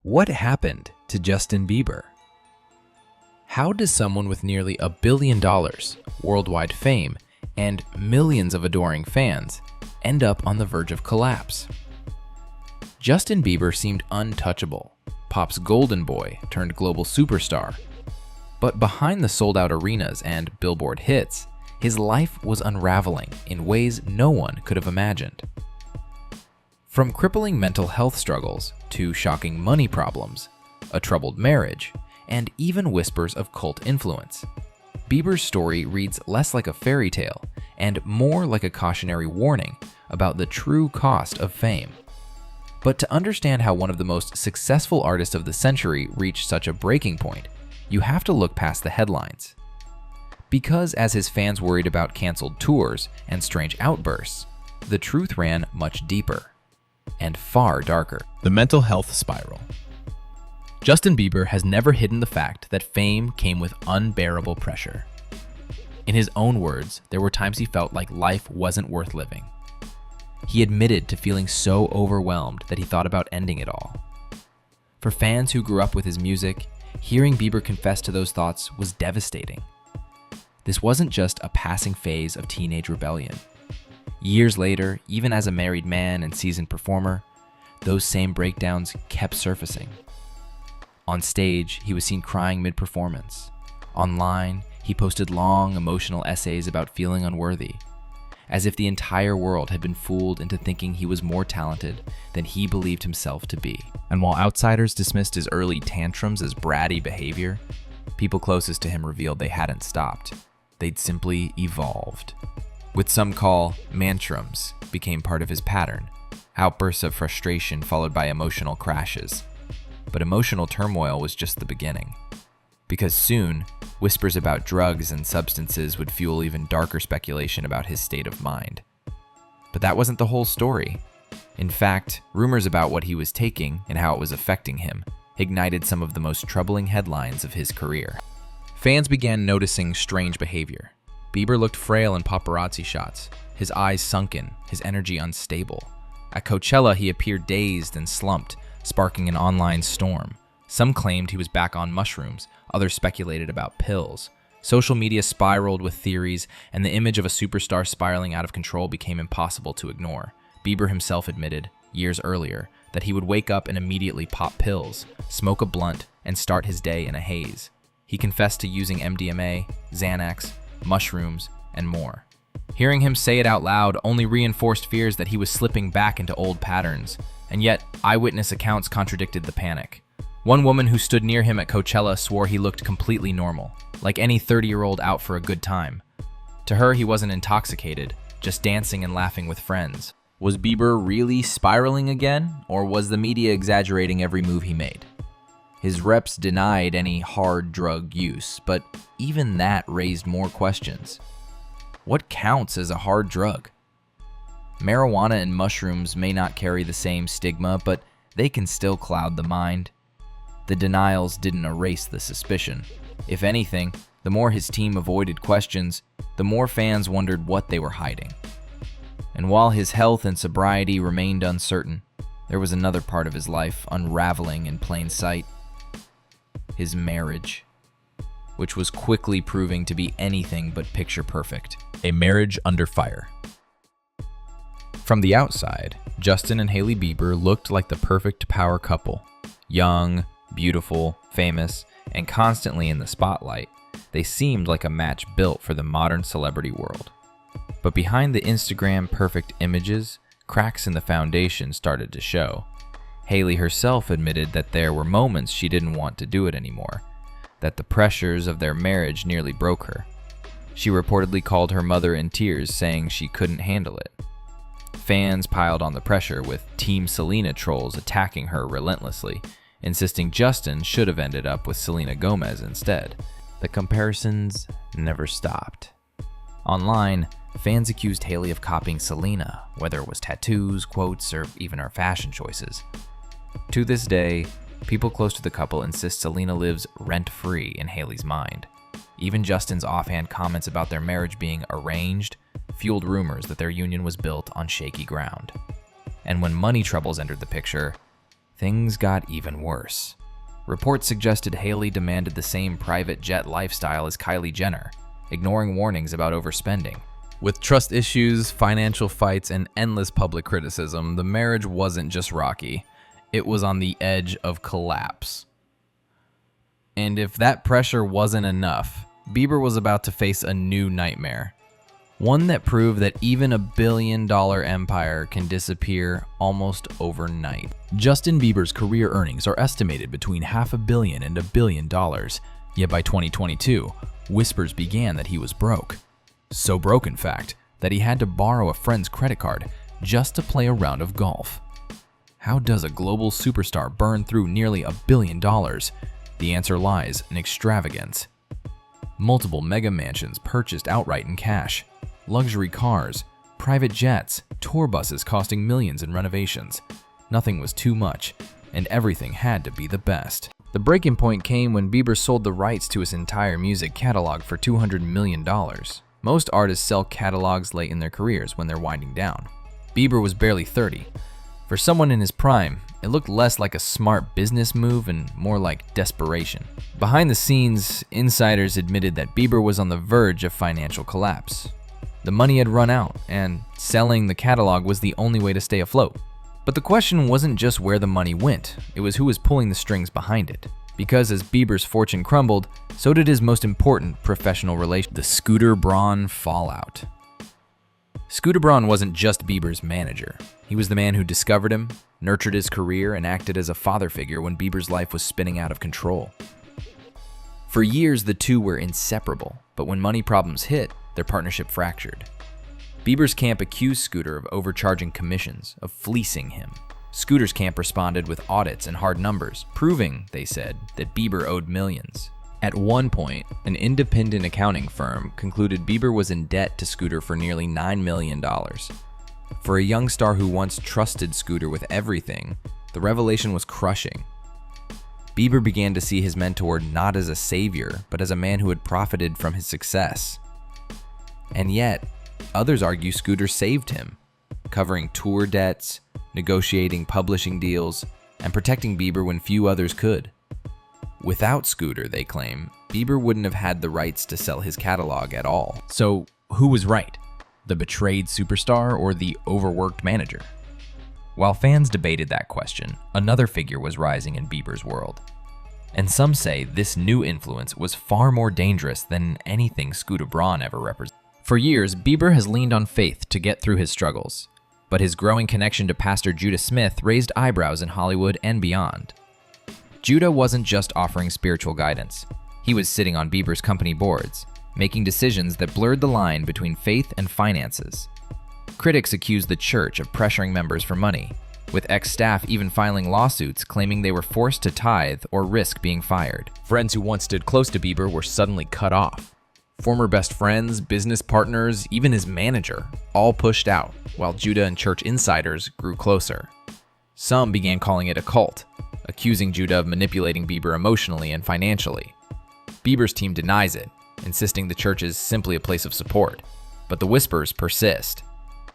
What happened to Justin Bieber? How does someone with nearly $1 billion, worldwide fame, and millions of adoring fans end up on the verge of collapse? Justin Bieber seemed untouchable, pop's golden boy turned global superstar. But behind the sold-out arenas and Billboard hits, his life was unraveling in ways no one could have imagined. From crippling mental health struggles to shocking money problems, a troubled marriage, and even whispers of cult influence, Bieber's story reads less like a fairy tale and more like a cautionary warning about the true cost of fame. But to understand how one of the most successful artists of the century reached such a breaking point, you have to look past the headlines. Because as his fans worried about canceled tours and strange outbursts, the truth ran much deeper and far darker. The mental health spiral. Justin Bieber has never hidden the fact that fame came with unbearable pressure. In his own words, there were times he felt like life wasn't worth living. He admitted to feeling so overwhelmed that he thought about ending it all. For fans who grew up with his music, hearing Bieber confess to those thoughts was devastating. This wasn't just a passing phase of teenage rebellion. Years later, even as a married man and seasoned performer, those same breakdowns kept surfacing. On stage, he was seen crying mid-performance. Online, he posted long, emotional essays about feeling unworthy, as if the entire world had been fooled into thinking he was more talented than he believed himself to be. And while outsiders dismissed his early tantrums as bratty behavior, people closest to him revealed they hadn't stopped. They'd simply evolved. What some call mantrams became part of his pattern, outbursts of frustration followed by emotional crashes. But emotional turmoil was just the beginning, because soon, whispers about drugs and substances would fuel even darker speculation about his state of mind. But that wasn't the whole story. In fact, rumors about what he was taking and how it was affecting him ignited some of the most troubling headlines of his career. Fans began noticing strange behavior. Bieber looked frail in paparazzi shots, his eyes sunken, his energy unstable. At Coachella, he appeared dazed and slumped, sparking an online storm. Some claimed he was back on mushrooms, others speculated about pills. Social media spiraled with theories, and the image of a superstar spiraling out of control became impossible to ignore. Bieber himself admitted, years earlier, that he would wake up and immediately pop pills, smoke a blunt, and start his day in a haze. He confessed to using MDMA, Xanax, mushrooms, and more. Hearing him say it out loud only reinforced fears that he was slipping back into old patterns, and yet eyewitness accounts contradicted the panic. One woman who stood near him at Coachella swore he looked completely normal, like any 30-year-old out for a good time. To her, he wasn't intoxicated, just dancing and laughing with friends. Was Bieber really spiraling again, or was the media exaggerating every move he made? His reps denied any hard drug use, but even that raised more questions. What counts as a hard drug? Marijuana and mushrooms may not carry the same stigma, but they can still cloud the mind. The denials didn't erase the suspicion. If anything, the more his team avoided questions, the more fans wondered what they were hiding. And while his health and sobriety remained uncertain, there was another part of his life unraveling in plain sight. His marriage, which was quickly proving to be anything but picture perfect. A marriage under fire. From the outside, Justin and Hailey Bieber looked like the perfect power couple. Young, beautiful, famous, and constantly in the spotlight, they seemed like a match built for the modern celebrity world. But behind the Instagram perfect images, cracks in the foundation started to show. Hailey herself admitted that there were moments she didn't want to do it anymore, that the pressures of their marriage nearly broke her. She reportedly called her mother in tears, saying she couldn't handle it. Fans piled on the pressure, with Team Selena trolls attacking her relentlessly, insisting Justin should have ended up with Selena Gomez instead. The comparisons never stopped. Online, fans accused Hailey of copying Selena, whether it was tattoos, quotes, or even her fashion choices. To this day, people close to the couple insist Selena lives rent-free in Hailey's mind. Even Justin's offhand comments about their marriage being arranged fueled rumors that their union was built on shaky ground. And when money troubles entered the picture, things got even worse. Reports suggested Haley demanded the same private jet lifestyle as Kylie Jenner, ignoring warnings about overspending. With trust issues, financial fights, and endless public criticism, the marriage wasn't just rocky. It was on the edge of collapse. And if that pressure wasn't enough, Bieber was about to face a new nightmare. One that proved that even a billion-dollar empire can disappear almost overnight. Justin Bieber's career earnings are estimated between $500 million and $1 billion, yet by 2022, whispers began that he was broke. So broke, in fact, that he had to borrow a friend's credit card just to play a round of golf. How does a global superstar burn through nearly $1 billion? The answer lies in extravagance. Multiple mega mansions purchased outright in cash, luxury cars, private jets, tour buses costing millions in renovations. Nothing was too much, and everything had to be the best. The breaking point came when Bieber sold the rights to his entire music catalog for $200 million. Most artists sell catalogs late in their careers when they're winding down. Bieber was barely 30. For someone in his prime, it looked less like a smart business move and more like desperation. Behind the scenes, insiders admitted that Bieber was on the verge of financial collapse. The money had run out, and selling the catalog was the only way to stay afloat. But the question wasn't just where the money went, it was who was pulling the strings behind it. Because as Bieber's fortune crumbled, so did his most important professional relation, the Scooter Braun fallout. Scooter Braun wasn't just Bieber's manager. He was the man who discovered him, nurtured his career, and acted as a father figure when Bieber's life was spinning out of control. For years, the two were inseparable, but when money problems hit, their partnership fractured. Bieber's camp accused Scooter of overcharging commissions, of fleecing him. Scooter's camp responded with audits and hard numbers, proving, they said, that Bieber owed millions. At one point, an independent accounting firm concluded Bieber was in debt to Scooter for nearly $9 million. For a young star who once trusted Scooter with everything, the revelation was crushing. Bieber began to see his mentor not as a savior, but as a man who had profited from his success. And yet, others argue Scooter saved him, covering tour debts, negotiating publishing deals, and protecting Bieber when few others could. Without Scooter, they claim, Bieber wouldn't have had the rights to sell his catalog at all. So, who was right? The betrayed superstar or the overworked manager? While fans debated that question, another figure was rising in Bieber's world. And some say this new influence was far more dangerous than anything Scooter Braun ever represented. For years, Bieber has leaned on faith to get through his struggles, but his growing connection to Pastor Judah Smith raised eyebrows in Hollywood and beyond. Judah wasn't just offering spiritual guidance. He was sitting on Bieber's company boards, making decisions that blurred the line between faith and finances. Critics accused the church of pressuring members for money, with ex-staff even filing lawsuits claiming they were forced to tithe or risk being fired. Friends who once stood close to Bieber were suddenly cut off. Former best friends, business partners, even his manager, all pushed out, while Judah and church insiders grew closer. Some began calling it a cult, accusing Judah of manipulating Bieber emotionally and financially. Bieber's team denies it, insisting the church is simply a place of support. But the whispers persist.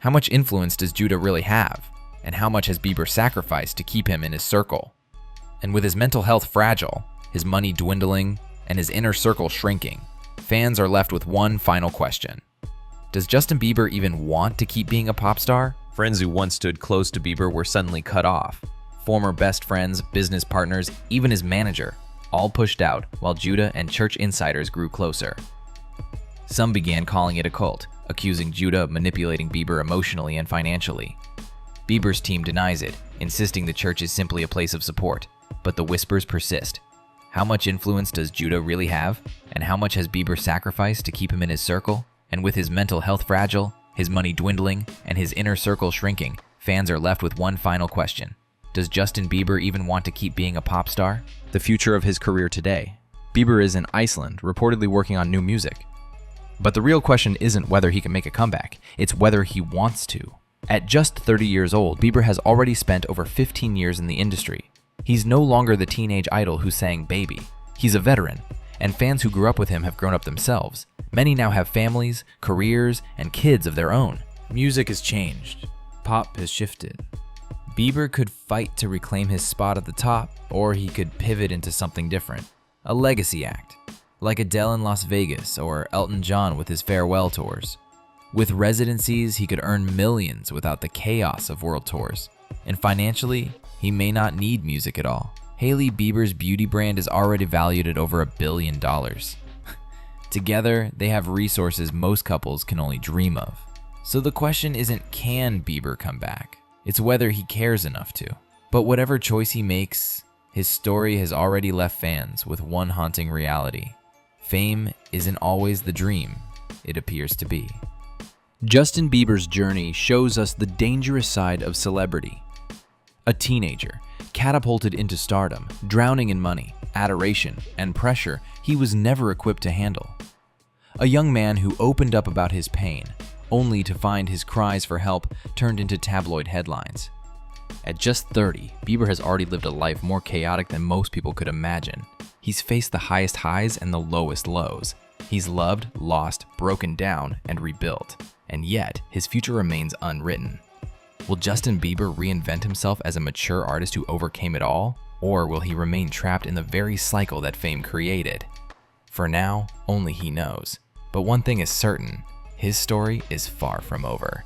How much influence does Judah really have? And how much has Bieber sacrificed to keep him in his circle? And with his mental health fragile, his money dwindling, and his inner circle shrinking, fans are left with one final question. Does Justin Bieber even want to keep being a pop star? Friends who once stood close to Bieber were suddenly cut off. Former best friends, business partners, even his manager, all pushed out while Judah and church insiders grew closer. Some began calling it a cult, accusing Judah of manipulating Bieber emotionally and financially. Bieber's team denies it, insisting the church is simply a place of support, but the whispers persist. How much influence does Judah really have? And how much has Bieber sacrificed to keep him in his circle? And with his mental health fragile, his money dwindling, and his inner circle shrinking, fans are left with one final question. Does Justin Bieber even want to keep being a pop star? The future of his career today. Bieber is in Iceland, reportedly working on new music. But the real question isn't whether he can make a comeback, it's whether he wants to. At just 30 years old, Bieber has already spent over 15 years in the industry. He's no longer the teenage idol who sang Baby. He's a veteran, and fans who grew up with him have grown up themselves. Many now have families, careers, and kids of their own. Music has changed. Pop has shifted. Bieber could fight to reclaim his spot at the top, or he could pivot into something different, a legacy act, like Adele in Las Vegas or Elton John with his farewell tours. With residencies, he could earn millions without the chaos of world tours. And financially, he may not need music at all. Hailey Bieber's beauty brand is already valued at over $1 billion. Together, they have resources most couples can only dream of. So the question isn't can Bieber come back? It's whether he cares enough to. But whatever choice he makes, his story has already left fans with one haunting reality. Fame isn't always the dream it appears to be. Justin Bieber's journey shows us the dangerous side of celebrity. A teenager, catapulted into stardom, drowning in money, adoration, and pressure he was never equipped to handle. A young man who opened up about his pain, only to find his cries for help turned into tabloid headlines. At just 30, Bieber has already lived a life more chaotic than most people could imagine. He's faced the highest highs and the lowest lows. He's loved, lost, broken down, and rebuilt. And yet, his future remains unwritten. Will Justin Bieber reinvent himself as a mature artist who overcame it all? Or will he remain trapped in the very cycle that fame created? For now, only he knows. But one thing is certain, his story is far from over.